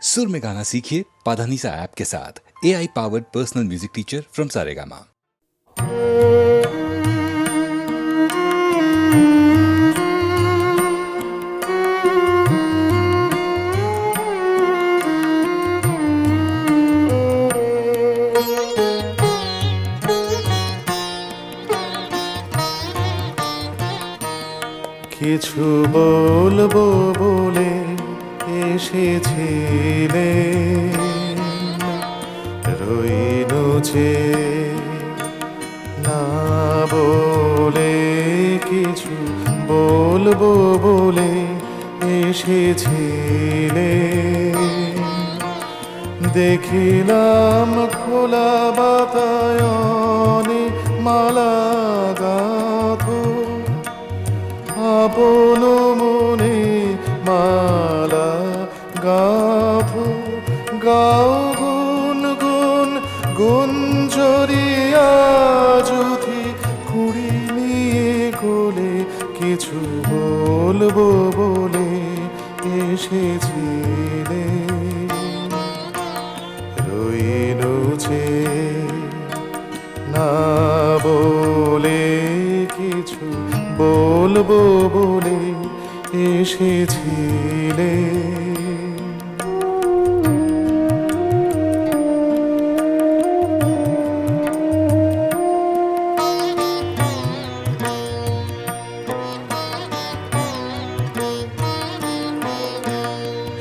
सुर में गाना सीखिए पाधानीसा ऐप के साथ। AI powered personal music teacher from Saregama. কিছু বলবো বলে এসেছিলে, রইনু যে না বলে। কিছু বলবো বলে এসেছিলে, দেখিলাম খোলা বাতায়নে মালা গাঁথো, আপন মনে মালা গাঁথো। গাও গুন গুন গুঞ্জরিয়া যুথি কুড়ি নিয়ে কোলে। কিছু বলবো বলে এসেছিলে, রইনু যে না বলে। কিছু বলবো বলে এসেছিলে।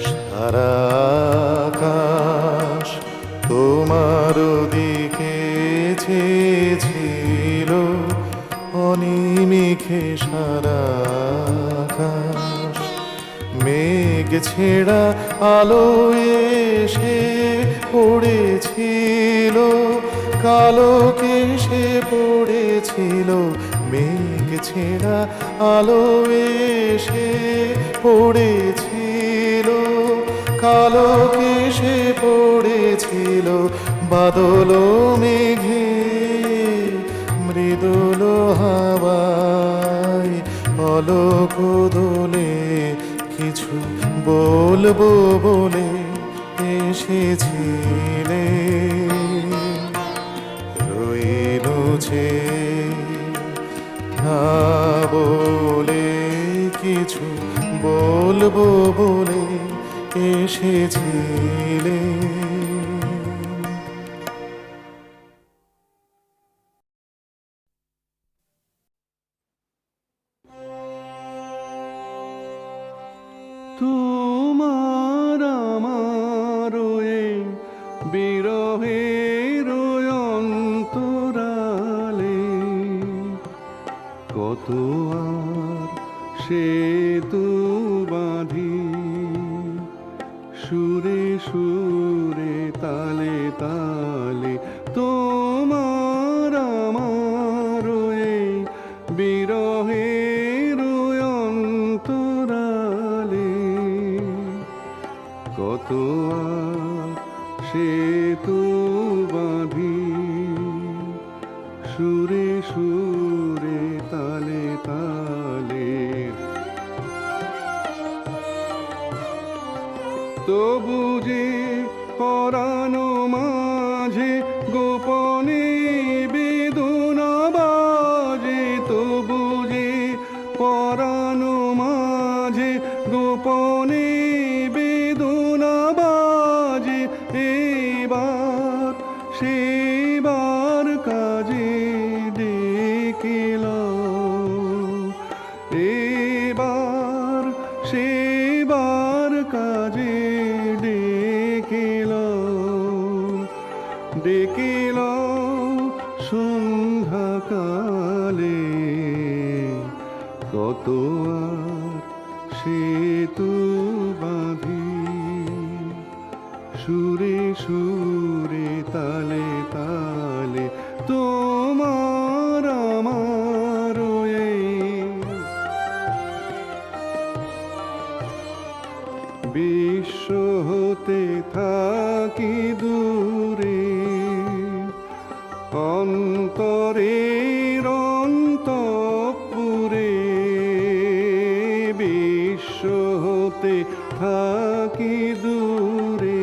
সারা আকাশ তোমার দিকে চেয়েছিল, অনিমেষে সারা আকাশ মেঘ ছেড়া আলো এসে পড়েছিল, কালো কেশে পড়েছিল। মেঘ ছেড়া আলো এসে পড়েছিল, কালো কেশে পড়েছিল। বাদল মেঘে মৃদুল হাওয়ায় অলোক দোলে। কিছু বলবো বলে এসেছিলে, রইনু যে না বলে। কিছু বলবো বলে এসেছিলে। তোমার আমার বিরহের অন্তরালে কত আর সেতু বাঁধি, সুরে সুরে তালে তালে। তোমার আমার বিরহের অন্তরালে কত আর সেতু বাঁধি, সুরে সুরে তালে তালে। তবু যে পরানো মাঝে গোপনে বেদনা বাজে, তবু যে পরানো মাঝে গোপনে বেদনা বাজে। এবার সেবার কাজে ডেকেলাম, এবার সেবার কাজে ডেকেলাম সন্ধ্যাকালে। কত আর সেতু বাঁধি, সুরে সুরে তালে তালে। তোমার আমার বিশ্ব হতে থাকি দূরে, অন্তরের অন্তঃপুরে। বিশ্ব হতে থাকি দূরে,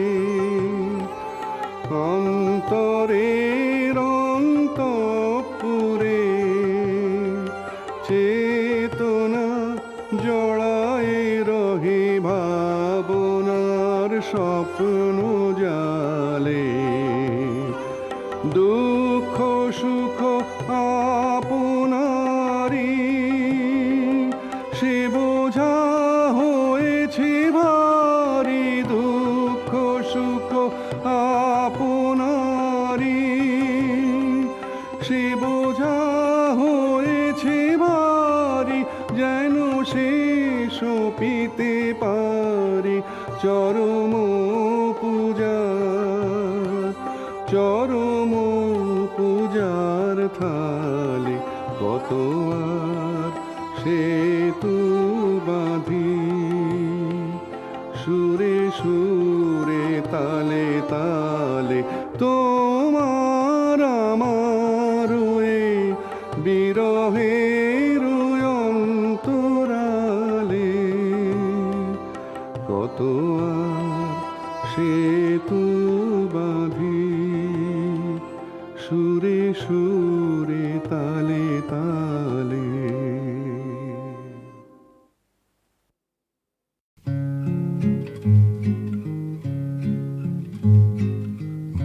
স্বপ্ন জালে, দুঃখ সুখ আপনারি, সে বোঝা হয়েছে ভারী, দুঃখ সুখ আপনারি, সে বোঝা হয়েছে ভারী, যেন শেষ পিতে পারি চরম পূজা, চরম পূজার থালে কত আর সেতু বাঁধি, সুরে সুরে তালে তালে তোমার আমার এ বিরহের অন্তরালে কত আর সেতু বাঁধি, সুরে সুরে তালে তালে।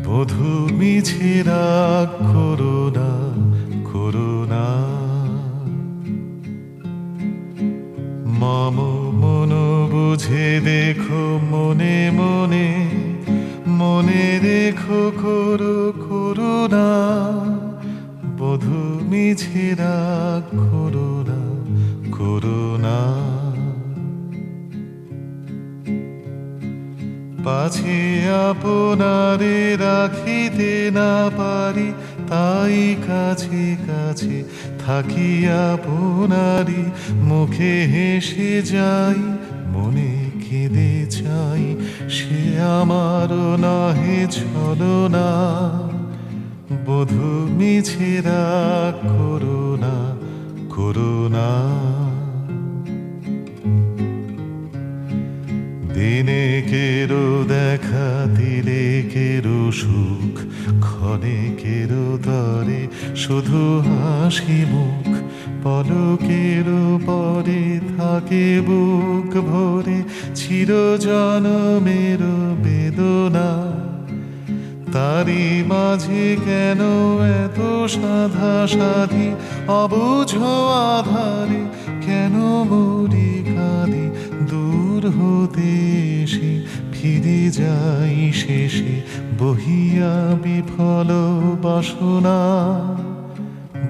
বধূ মিছে রাগ করুণা করুণা, মম মন বুঝে দেখো মনে মনে, মনে দেখো করো করুণা, বধূ মিছে রাগ করুণা করুণা। পাছে আপনারে রাখিতে না পারি, তাই কাছে কাছে থাকি আপনারি, মুখে হেসে যাই মনে কেঁদে চাই, সে আমারও নহে ছলনা, বধূ মিছে রাগ করুণা করুণা। দিনে কেরো দেখা দিলে কেরো সুখ, ক্ষণে কেরো তরে শুধু হাসি মুখ, পলকেরও পরে থাকে বুক ভরে চিরজনমের বেদনা, তারি মাঝে কেন এত সাধা সাধি, অবুঝ আধারে কেন মরি কাঁদি, দূর হতে এসে ফিরে যাই শেষে বহিয়া বিফল বাসনা,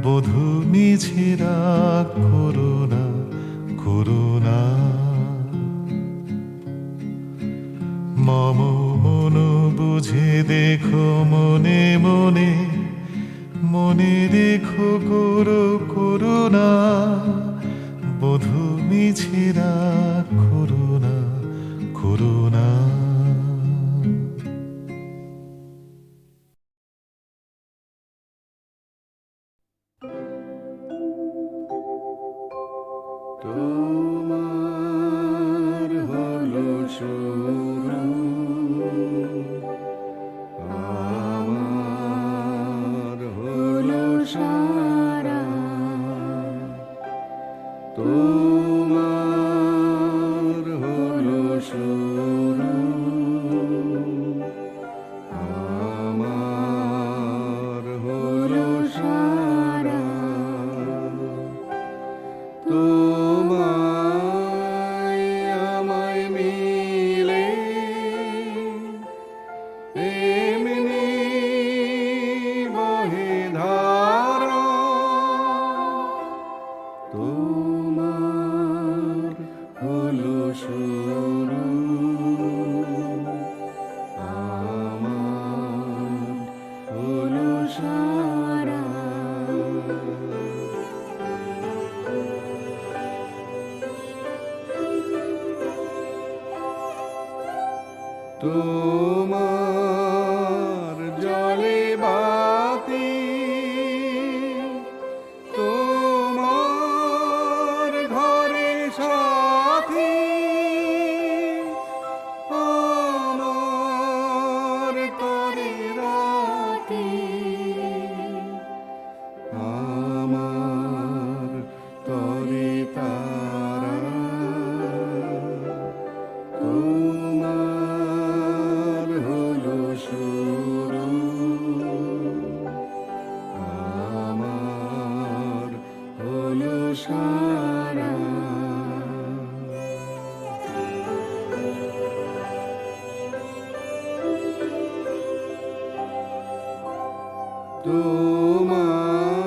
বধূ মিছে রাগ করুণা করুণা। মম মন বুঝে দেখো মনে মনে, মনে দেখো করো করুণা, বধূ মিছে রাগ করুণা করুণা। তোমার হলো শুরু, আমার হলো সারা, তোমার হলো শুরু, আমার হলো সারা, তোমায় আমায় মিলে এমনি বহে ধারা, তোমার হলো শুরু, আমার হলো সারা, তোমার জলে বাতি, তোমার ঘরে সাথী, আমার তরে রাতি, আমার তরে তারা, তোমার তোমার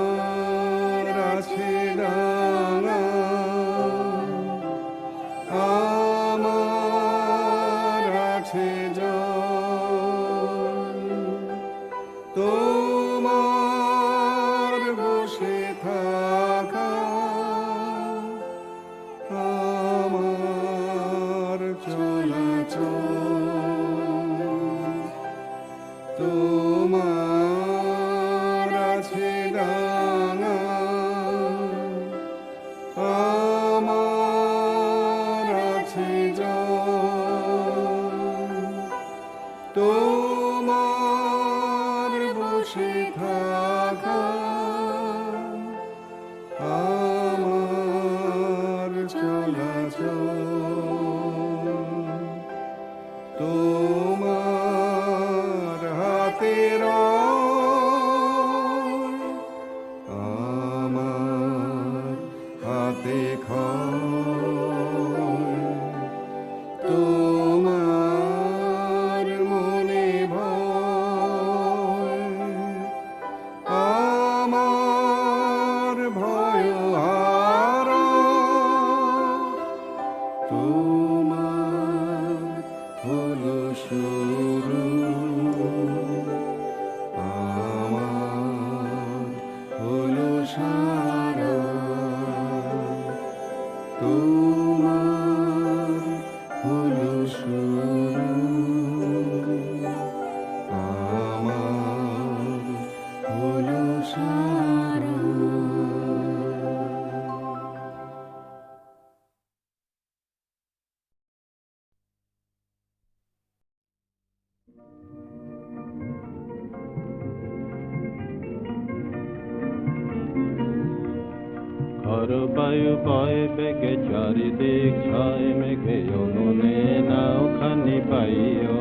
আছে ডানা, আমার আছে জল। তোমার বসে থাকা, আমার চলাচল। তোমার আছে ডানা, আমার আছে জল। তোমার বসে থাকা, আমার চলাচল। তোমার হাতের আমার হাতে খড়। তোমার মনে ভয়, আমার ভয় হারা। তোমার হলো শুরু, আমার হলো সারা। তোমার হলো শুরু, আমার হলো সারা। ঘর বায়ু বয় বেগে চারিদিক ছয় মেঘে অগুনে নাও খানি পাইও।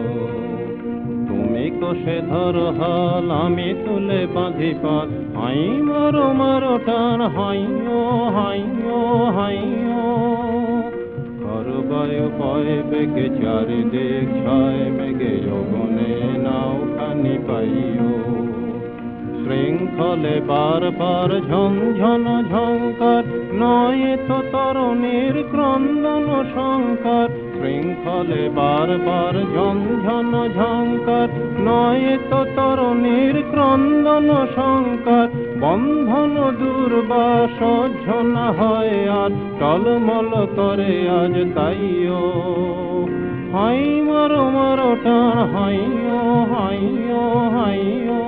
তুমি কষে ধরো হাল, আমি তুলে বাঁধি পাল। হাই মারো মারো টান, হাইও হাইও হাইও। ঘর বায়ু বয় বেগে চারিদিক ছয় মেঘে অগুনে নাও খানি পাইও। শৃঙ্খলে বারবার ঝনঝন ঝঙ্কার, নয় তো তরুণীর ক্রন্দন শঙ্কার। শৃঙ্খলে বারবার ঝনঝন ঝঙ্কার, নয় তো তরুণীর ক্রন্দন শঙ্কার। বন্ধন দুর্বা সহ্য না হয় আর, টলমল করে আজ তাইও। হাই মারো মারো টান, হাইও হাইও হাইও।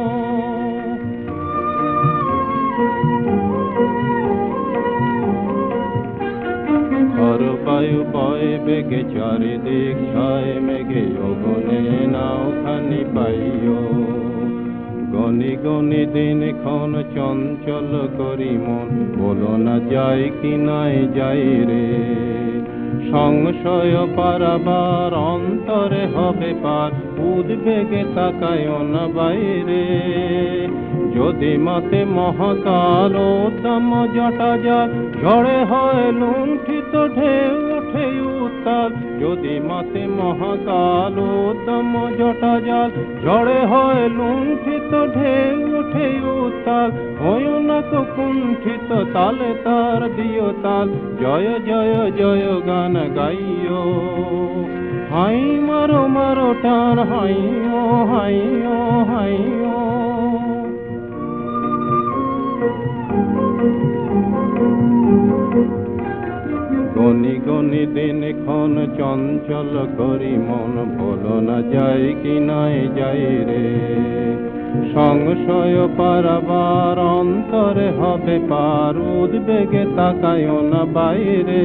ঘর বায়ু বয় বেগে চারিদিক ছয় মেঘে অগুনে নাও খানি পাইও। গনি গনি দিন ক্ষণ চঞ্চল করি মন, বলো না যাই কি নাই যাই রে। সংশয় পারাবার অন্তরে হবে পার, উদ্বেগে তাকায় না বাইরে। যদি মাতে মহাকাল উদ্দাম জটা জাল, ঝড়ে হয় লুণ্ঠিত ঢেউ ওঠে উত্তাল। যদি মাতে মহাকাল উদ্দাম জটা জাল, ঝড়ে হয় লুণ্ঠিত ঢেউ ওঠে উত্তাল। হয় না কো কুণ্ঠিত তালে তার দিও তাল, জয় জয় জয় গান গাইও। হাই মারো মারো টান, হাইও হাইও হাইও। গনি গনি দিন ক্ষণ চঞ্চল করি মন, বলো না যাই কি নাই যাই রে। সংশয় পারাবার অন্তরে হবে পার, উদ্বেগে তাকায় না বাইরে।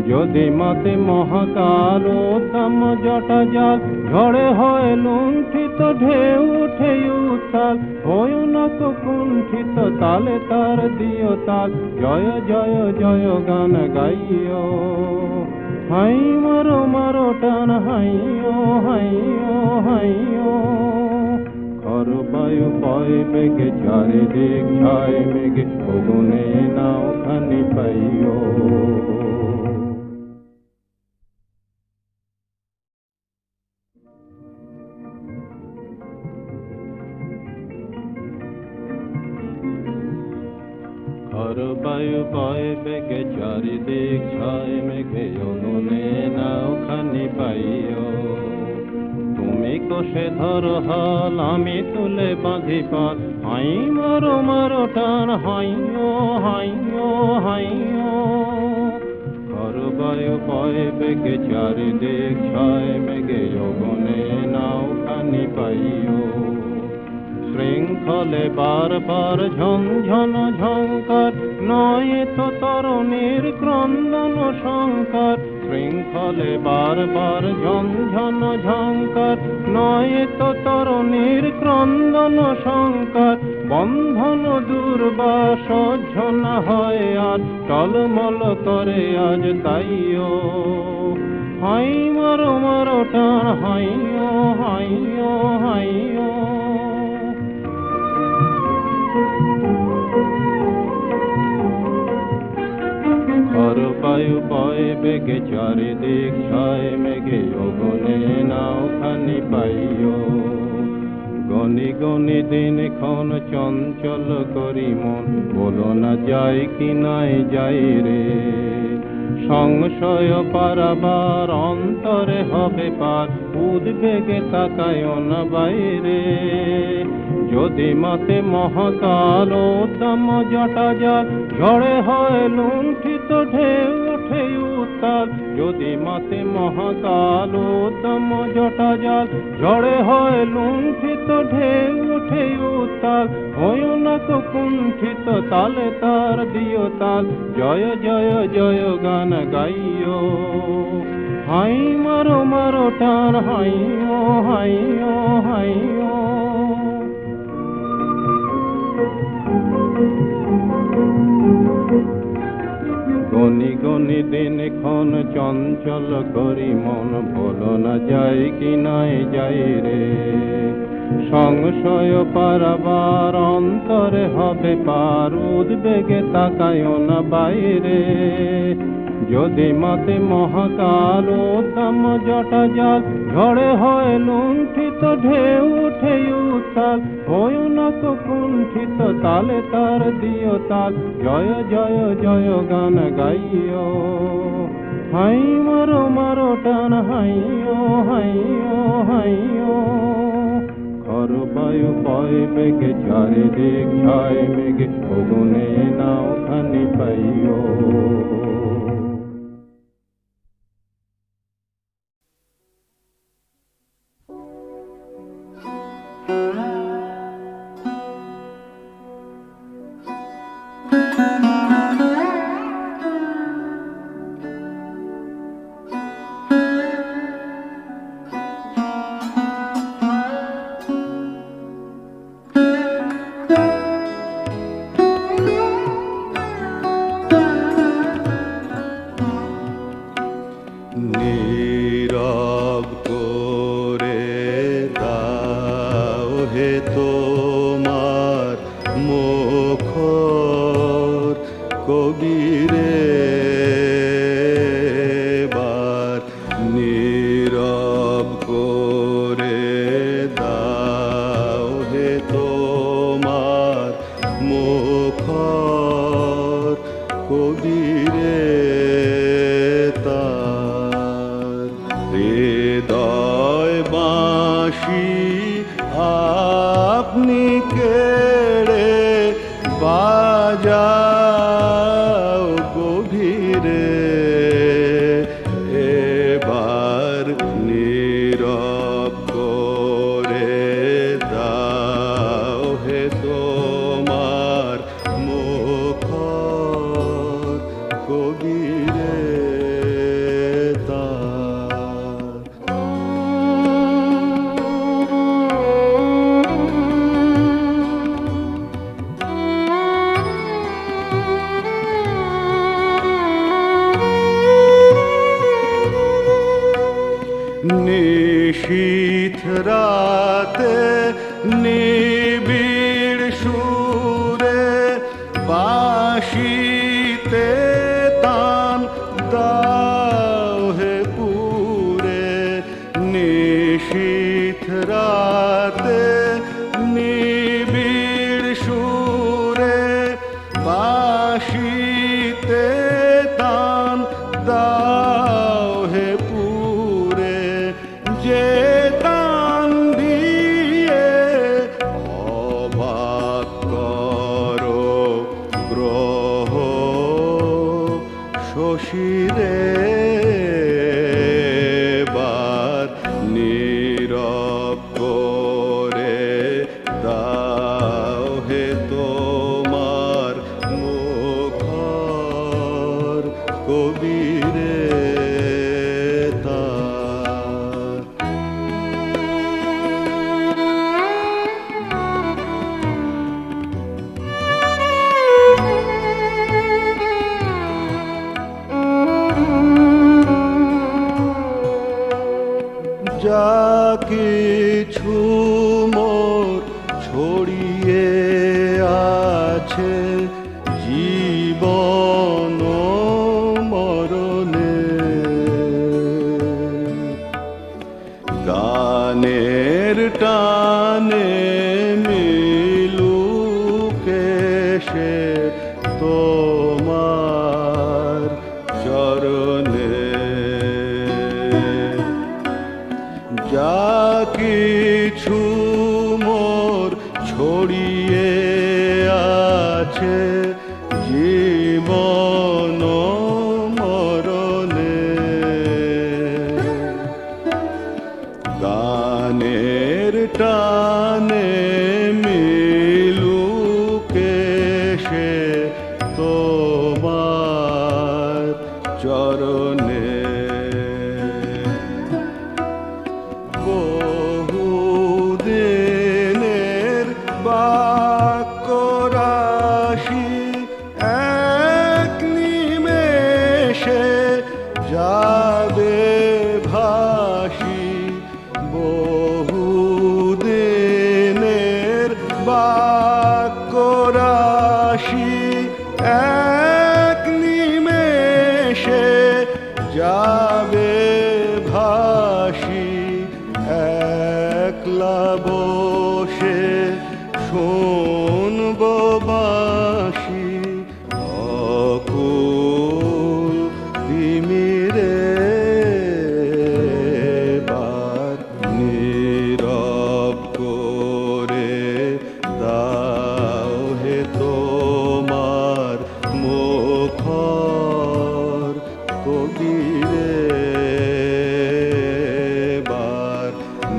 যদি মাতে মহাকাল উদ্দাম জটা জাল, ঝড়ে হয় লুণ্ঠিত ঢেউ ওঠে উত্তাল। হয় না কো কুণ্ঠিত তালে তার দিও তাল, জয় জয় জয় গান গাইও। হাই মারো মারো টান, হাইও হাইও হাইও। ঘর বায়ু বয় বেগে চারিদিক ছয় মেঘে অগুনে নাও খানি পাইও। বায়ু বয় বেগে চারিদিক ছয় মেঘে অগুনে নাওখানি পাইও তুমি কষে ধরো হাল আমি তুলে বাঁধি পাল হাই মারো মারো টান হাইও হাইও হাইও বায়ু বয় বেগে চারিদিক ছয় মেঘে অগুনে নাওখানি পাইও শৃঙ্খলে বারবার ঝনঝন ঝঙ্কার নয় তো তরুণীর ক্রন্দন শঙ্কার শৃঙ্খলে বারবার ঝনঝন ঝঙ্কার নয় তো তরুণীর ক্রন্দন শঙ্কার বন্ধন দুর্বা সহ্য না হয় আর টলমল করে আজ তাইও হাই মারো মারো টান হাইও হাইও হাইও বায়ু বয় বেগে চারিদিক ছয় মেঘে অগুনে নাওখানি পাইও গনি গনি দিন ক্ষণ চঞ্চল করি মন বলো না যাই কি নাই যাই রে সংশয় পারাবার অন্তরে হবে পার উদ্বেগে তাকায় না বাইরে যদি মাতে মহাকাল উদ্যম জটা জাল ঝড়ে হয় লুণ্ঠিত ঢেউ ওঠে উত্তাল যদি মাতে মহাকাল উদ্যম জটা জাল ঝড়ে হয় লুণ্ঠিত ঢেউ ওঠে উত্তাল হয় না কুণ্ঠিত তালে তার দিও তাল জয় জয় জয় গান গাইও হাই মারো মারো টান হাইও হাইও হাইও গনি গনি দিন ক্ষণ চঞ্চল করি মন বলো না যাই কি নাই যাই রে সংশয় পারাবার অন্তরে হবে পার উদ্বেগে তাকায় না বাইরে যদি মাতে মহাকাল উদ্যম জটা জাল ঝড়ে হয় লুণ্ঠিত ঢেউ উঠে উত্তাল হয় না কুণ্ঠিত তালে তার দিও তাল জয় জয় জয় গান গাইও হাই মারো মারো টান হাইও হাইও হাইও বায়ু বয় বেগে চারিদিক ছয় মেঘে অগুনে নাওখানি পাইও নীরব করে দাও হে তোমার মুখর কবিরে বার নীরব করে দাও হে তোমার মুখর কবিরে হৃদয় বাঁশি আপনি কেড়ে বাজাও গভীরে এবার নীরব করে দাও হে তোমার মুখর কবিরে নিশীথ রাতে নিবিড় সুরে বাঁশিতে তান দাও হে পুরে নিশীথ রাতে নিবিড় সুরে বাঁশি কিছু মোর ছড়িয়ে আছে জীবন মরণে, গানের টানে মিলুকে সে তোমার চরণে। যা কিছু মোর ছড়িয়ে আছে জীবন মরণে, গানের টানে মিলুকে সে তোমার চরণে। বহুদিনের বাক্যরাশি এক নিমেষে যাবে ভাসি, বহুদিনের বাক্যরাশি এক নিমেষে যাবে ভাসি, একলা বসে শুনব বাঁশি অকুল তিমিরে বার নীরব করে দাও হে তোমার মুখর কবিরে, বার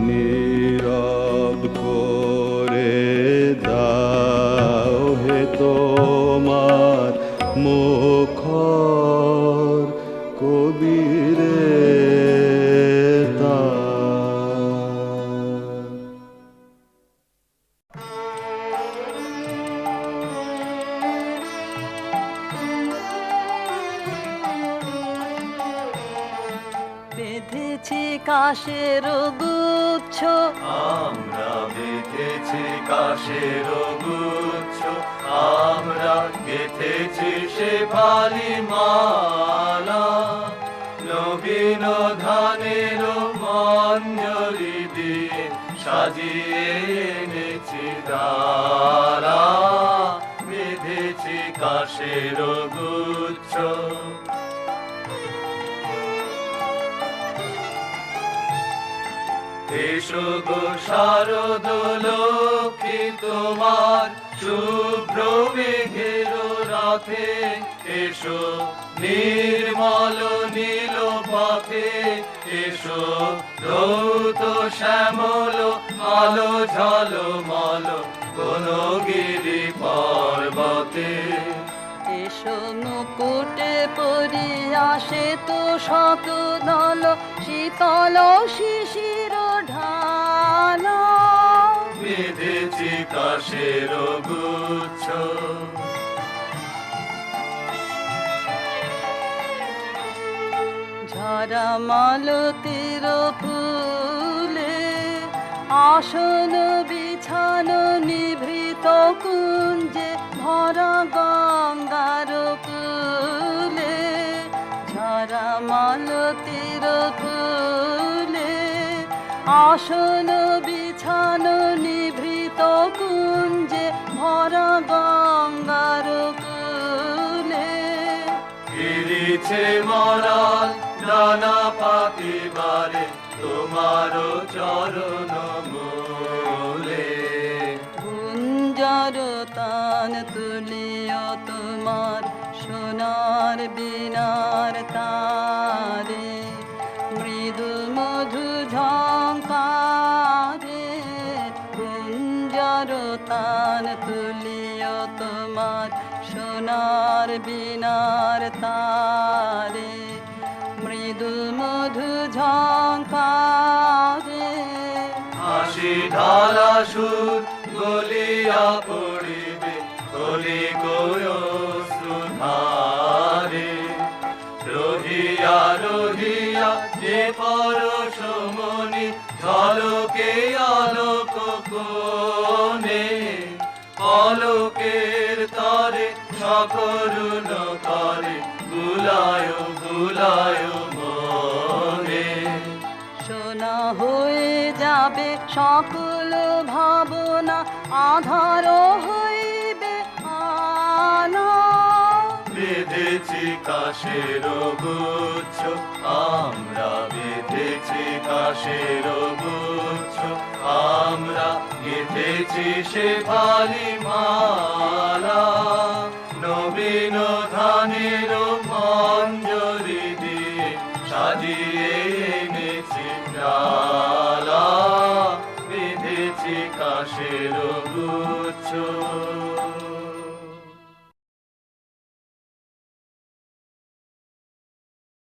নীরব করে দাও হে তোমার মুখর কবিরে দাও। বেঁধেছি কাশের গুচ্ছ, আমরা বেঁধেছি কাশের গুচ্ছ, আমরা গেঁথেছি শেফালি মালা, নবীন ধানের মঞ্জরি দিয়ে সাজিয়ে এনেছি ডালা, বেঁধেছি কাশের গুচ্ছ। এসো গো শারদ লক্ষ্মী তোমার শুভ্র মেঘের রাতে, এসো নির্মল নীল পথে, এসো ধৌত শ্যামল আলো ঝলমল বনগিরি পর্বতে। এসো মুকুটে পরিয়া সেতু শতদল শীতল শিশির ঢাল, বেঁধেছি কাশের গুচ্ছ। ঝরা মালতীর ফুলে আসন বিছানো নিভৃত কুঞ্জে ভরা গঙ্গার কূলে, ঝরা মালতীর ফুলে আসন বিছানো নিভৃত কুঞ্জে ভরা গঙ্গার কূলে। ফিরিছে মরাল নানা পাতিবারে তোমার চরণ মূলে, কুঞ্জর তান তুলিও তোমার সোনার বিনার তারে, মৃদু মধু ঝঙ্কারে কুঞ্জর তান তুলিও তোমার সোনার বিনার তারে, মৃদু মধু ঝঙ্কারে। হাসি ঢালা সুর গলিয়া পড়িবে কলি সুধারে, রহিয়া রহিয়া যে পরশমণি ঝল আলোকে আলোক কোণে পলকের তরে সকরুণ করে বুলায় বুলায় মনে সোনা হয়ে যাবে সকল ভাবনা, আধার হইবে আলো। বেঁধেছি কাশের গুচ্ছ আমরা, বেঁধেছি কাশের গুচ্ছ আমরা, গেঁথেছি সে ভালি মালা। নবীন ধানের মঞ্জরি দিয়ে সাজিয়ে এনেছি ডালা, বেঁধেছি কাশের গুচ্ছ।